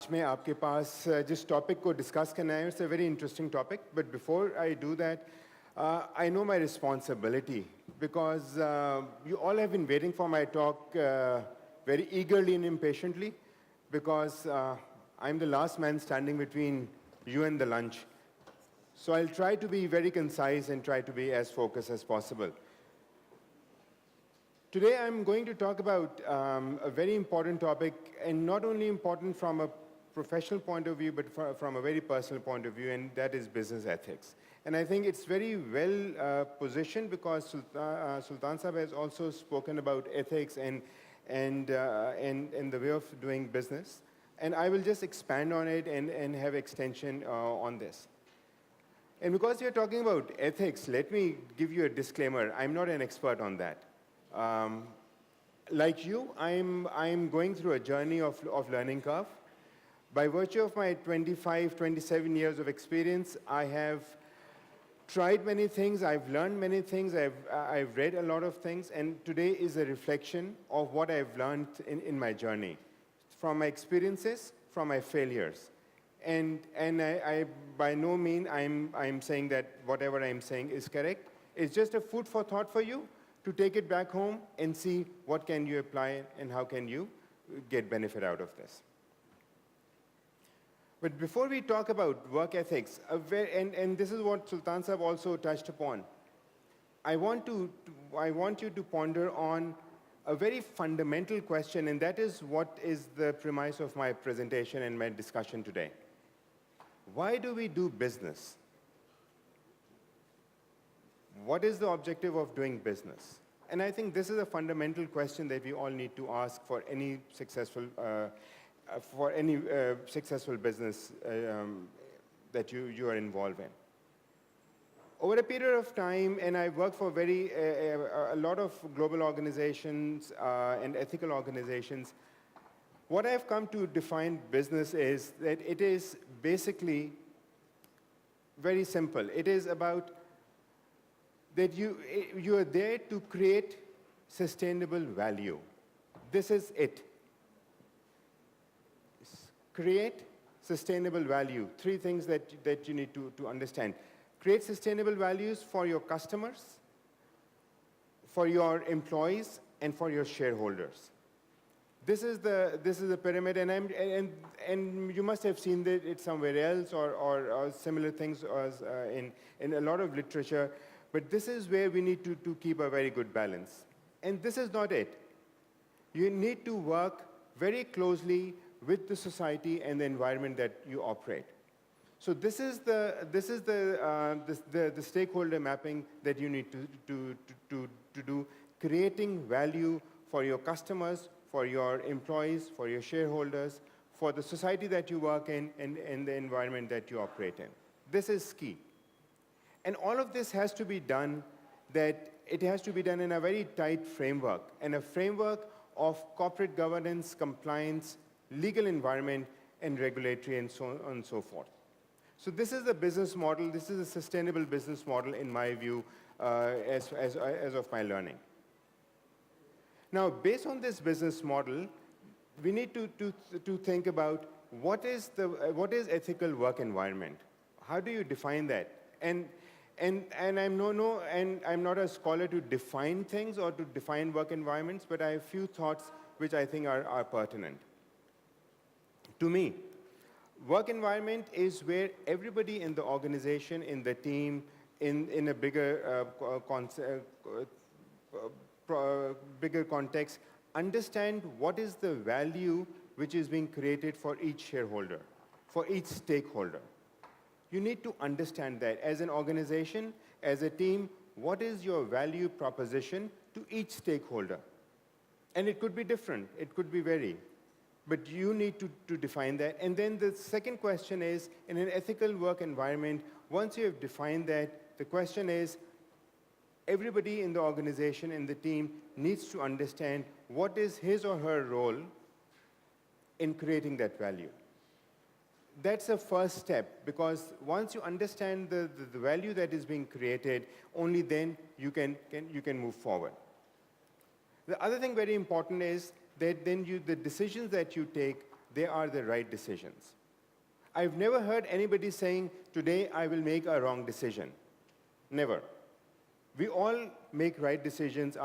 आज मैं आपके पास जिस टॉपिक को डिस्कस करना है it's a very interesting topic but before I do that I know my responsibility because you all have been waiting for my talk very eagerly and impatiently because I'm the last man standing between you and the lunch. So I'll try to be very concise and try to be as focused as possible. Today I'm going to talk about a very important topic, and not only important from a professional point of view, but from a very personal point of view, and that is business ethics. And I think it's very well positioned because Sultan Sahab has also spoken about ethics and the way of doing business. And I will just expand on it and have extension on this. And because you're talking about ethics, let me give you a disclaimer. I'm not an expert on that. Like you, I'm going through a journey of learning curve. By virtue of my 25, 27 years of experience, I have tried many things, I've learned many things, I've read a lot of things, and today is a reflection of what I've learned in my journey, from my experiences, from my failures. And I by no means I'm saying that whatever I'm saying is correct. It's just a food for thought for you to take it back home and see what can you apply and how can you get benefit out of this. But before we talk about work ethics, and this is what Sultan Sahab also touched upon, I want you to ponder on a very fundamental question, and that is what is the premise of my presentation and my discussion today. Why do we do business? What is the objective of doing business? And I think this is a fundamental question that we all need to ask for any successful business that you are involved in. Over a period of time, and I work for a lot of global organizations and ethical organizations, what I've come to define business is that it is basically very simple. It is about that you are there to create sustainable value. This is it. Create sustainable value. Three things that you need to understand. Create sustainable values for your customers, for your employees, and for your shareholders. This is the pyramid, and you must have seen it somewhere else or similar things as, in a lot of literature. But this is where we need to keep a very good balance. And this is not it. You need to work very closely with the society and the environment that you operate. So this is the stakeholder mapping that you need to do, creating value for your customers, for your employees, for your shareholders, for the society that you work in, and the environment that you operate in. This is key. And all of this has to be done, that it has to be done in a very tight framework, and a framework of corporate governance, compliance, legal environment, and regulatory, and so on and so forth. So this is the business model. This is a sustainable business model, in my view, as of my learning. Now, based on this business model, we need to think about what is ethical work environment. How do you define that? And I'm not a scholar to define things or to define work environments, but I have a few thoughts which I think are pertinent. To me, work environment is where everybody in the organization, in the team, in a bigger bigger context, understand what is the value which is being created for each shareholder, for each stakeholder. You need to understand that as an organization, as a team, what is your value proposition to each stakeholder? And it could be different, it could be vary, but you need to define that. And then the second question is, in an ethical work environment, once you have defined that, the question is, everybody in the organization, in the team, needs to understand what is his or her role in creating that value. That's a first step, because once you understand the value that is being created, only then you can move forward. The other thing very important is that then the decisions that you take, they are the right decisions. I've never heard anybody saying, today I will make a wrong decision. Never. We all make right decisions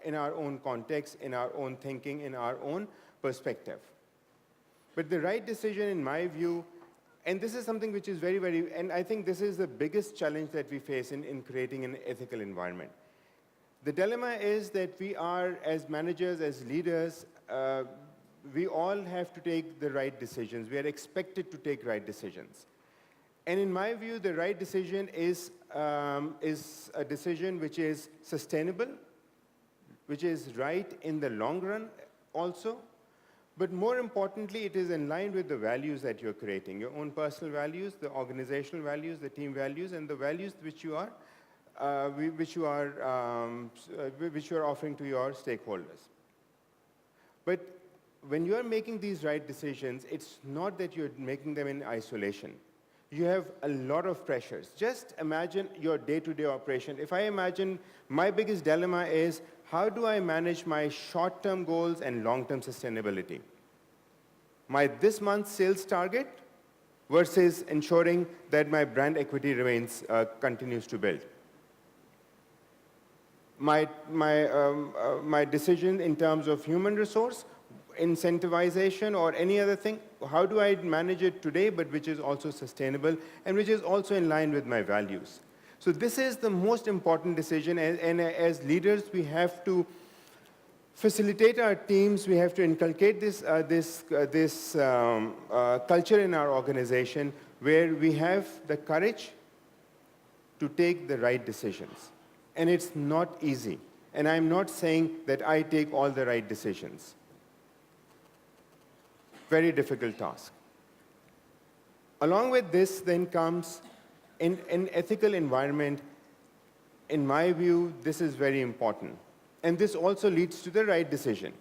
in our own context, in our own thinking, in our own perspective. But the right decision, in my view, and this is something which is and I think this is the biggest challenge that we face in creating an ethical environment. The dilemma is that we are, as managers, as leaders, we all have to take the right decisions. We are expected to take right decisions. And in my view, the right decision is a decision which is sustainable, which is right in the long run also, but more importantly, it is in line with the values that you're creating, your own personal values, the organizational values, the team values, and the values which you are offering to your stakeholders. But when you are making these right decisions, it's not that you're making them in isolation. You have a lot of pressures. Just imagine your day-to-day operation. If I imagine my biggest dilemma is, how do I manage my short-term goals and long-term sustainability? My this month's sales target versus ensuring that my brand equity continues to build. My decision in terms of human resource, incentivization, or any other thing, how do I manage it today, but which is also sustainable and which is also in line with my values? So this is the most important decision, and as leaders, we have to facilitate our teams. We have to inculcate this culture in our organization where we have the courage to take the right decisions. And it's not easy. And I'm not saying that I take all the right decisions. Very difficult task. Along with this then comes an ethical environment. In my view, this is very important. And this also leads to the right decision.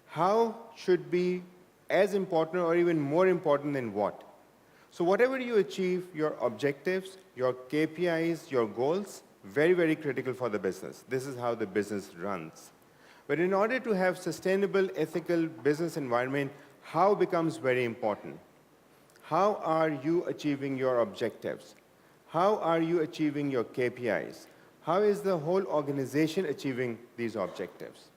How should be as important or even more important than what? So whatever you achieve, your objectives, your KPIs, your goals, very critical for the business. This is how the business runs. But in order to have sustainable, ethical business environment, how becomes very important. How are you achieving your objectives? How are you achieving your KPIs? How is the whole organization achieving these objectives?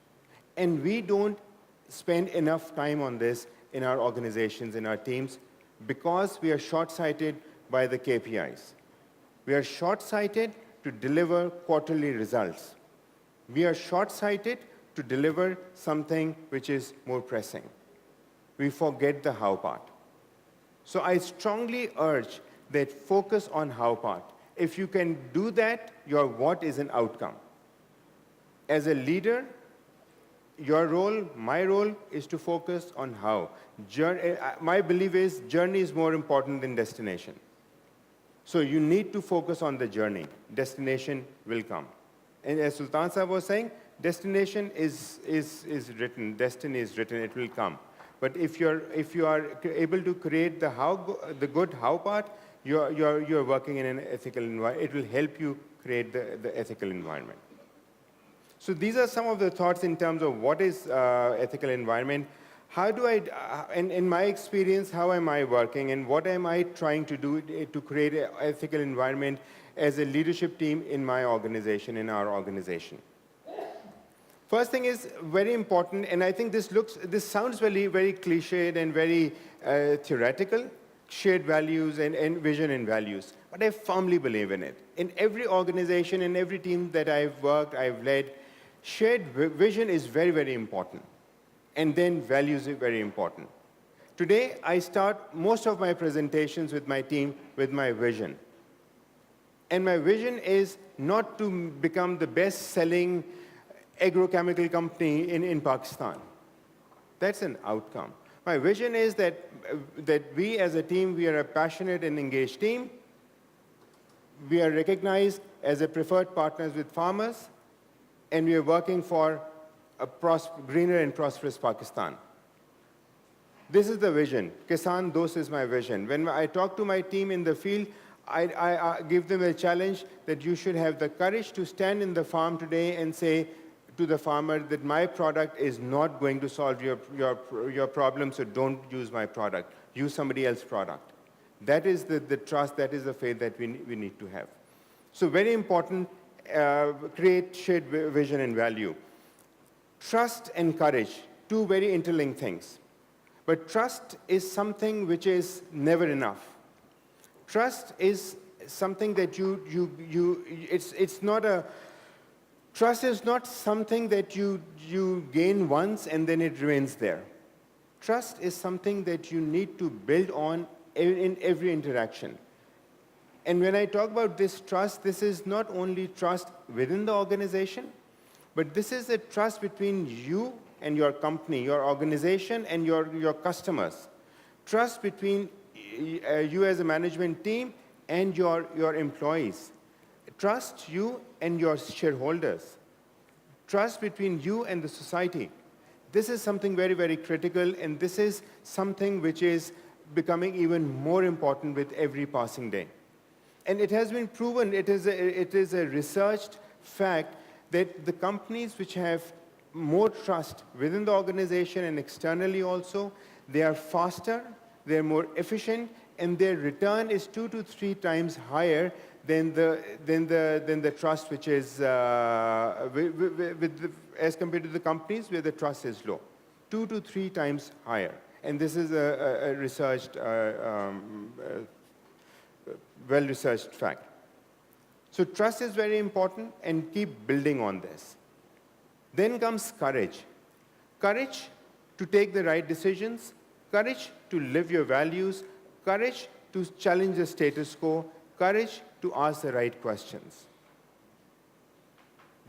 And we don't spend enough time on this in our organizations, in our teams, because we are short-sighted by the KPIs. We are short-sighted to deliver quarterly results. We are short-sighted to deliver something which is more pressing. We forget the how part. So I strongly urge that focus on how part. If you can do that, your what is an outcome. As a leader, your role, my role, is to focus on how. My belief is journey is more important than destination. So you need to focus on the journey. Destination will come. And as Sultan Sahib was saying, destination is written, destiny is written, it will come. But if you are able to create the good how part, you're working in an ethical environment. It will help you create the ethical environment. So these are some of the thoughts in terms of what is ethical environment. How do I, in my experience, how am I working and what am I trying to do to create an ethical environment as a leadership team in my organization, in our organization? First thing is very important, and I think this sounds very cliched and very theoretical, shared values and vision and values. But I firmly believe in it. In every organization, in every team that I've worked, I've led, shared vision is very important. And then values are very important. Today, I start most of my presentations with my team with my vision. And my vision is not to become the best-selling agrochemical company in Pakistan. That's an outcome. My vision is that we as a team, we are a passionate and engaged team. We are recognized as a preferred partners with farmers, and we are working for a greener and prosperous Pakistan. This is the vision. Kisan Dost is my vision. When I talk to my team in the field, I give them a challenge that you should have the courage to stand in the farm today and say, to the farmer that my product is not going to solve your problem, so don't use my product. Use somebody else's product. That is the trust, that is the faith that we need to have. So very important, create shared vision and value. Trust and courage, two very interlinked things. But trust is something which is never enough. Trust is something that it's not a, trust is not something that you gain once and then it remains there. Trust is something that you need to build on in every interaction. And when I talk about this trust, this is not only trust within the organization, but this is a trust between you and your company, your organization and your customers. Trust between you as a management team and your employees. Trust you and your shareholders. Trust between you and the society. This is something very, very critical, and this is something which is becoming even more important with every passing day. And it has been proven, it is a researched fact that the companies which have more trust within the organization and externally also, they are faster, they're more efficient, and their return is 2 to 3 times higher than the trust which is as compared to the companies where the trust is low. 2 to 3 times higher. And this is a researched, well-researched fact. So trust is very important, and keep building on this. Then comes courage. Courage to take the right decisions, courage to live your values, courage to challenge the status quo, courage to ask the right questions.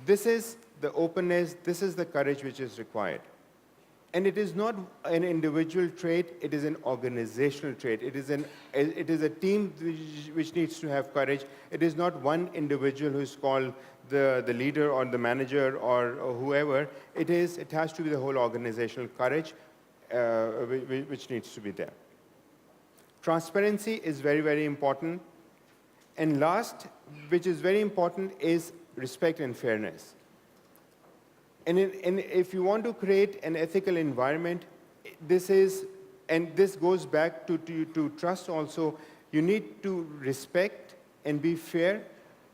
This is the openness, this is the courage which is required. And it is not an individual trait, it is an organizational trait. It is a team which needs to have courage. It is not one individual who is called the leader or the manager or whoever. It has to be the whole organizational courage which needs to be there. Transparency is very, very important. And last, which is very important, is respect and fairness. And if you want to create an ethical environment, this goes back to trust also. You need to respect and be fair.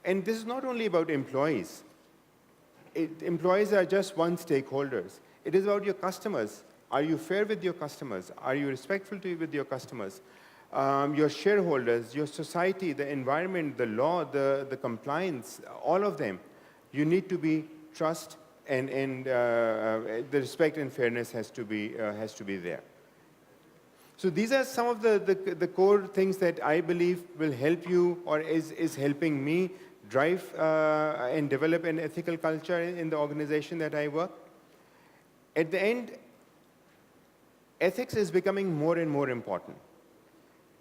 And this is not only about employees. Employees are just one stakeholders. It is about your customers. Are you fair with your customers? Are you respectful with your customers? Your shareholders, your society, the environment, the law, the compliance, all of them. You need to be trust. And the respect and fairness has to be there. So these are some of the core things that I believe will help you, or is helping me drive and develop an ethical culture in the organization that I work. At the end, ethics is becoming more and more important.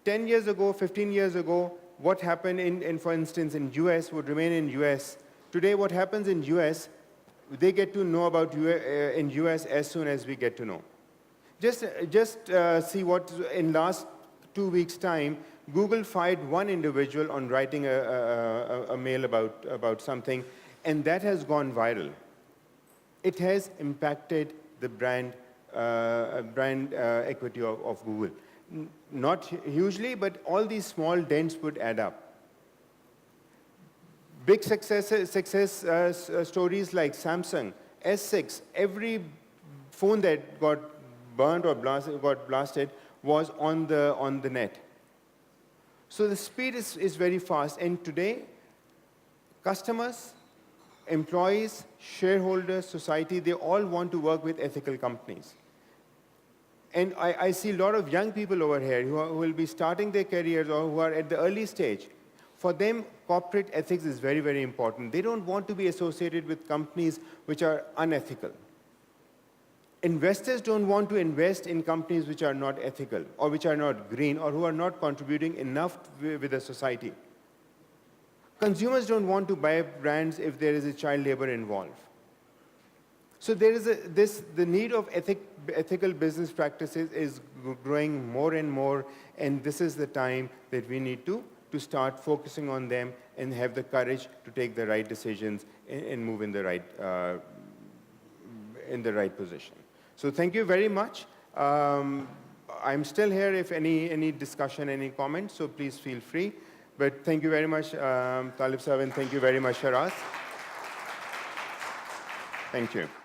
10 years ago, 15 years ago, what happened for instance, in US would remain in US. Today, what happens in US, they get to know about in US as soon as we get to know. Just see what in last 2 weeks' time, Google fired one individual on writing a mail about something, and that has gone viral. It has impacted the brand equity of Google. Not hugely, but all these small dents would add up. Big success stories like Samsung, S6, every phone that got burned or got blasted was on the net. So the speed is very fast. And today, customers, employees, shareholders, society, they all want to work with ethical companies. And I see a lot of young people over here who will be starting their careers or who are at the early stage. For them, corporate ethics is very, very important. They don't want to be associated with companies which are unethical. Investors don't want to invest in companies which are not ethical or which are not green or who are not contributing enough with the society. Consumers don't want to buy brands if there is a child labor involved. So there is the need of ethical business practices is growing more and more, and this is the time that we need to start focusing on them and have the courage to take the right decisions and move in the right the right position. So thank you very much. I'm still here if any discussion, any comments, so please feel free. But thank you very much, Talib Sahib, and thank you very much, Shiraz. Thank you.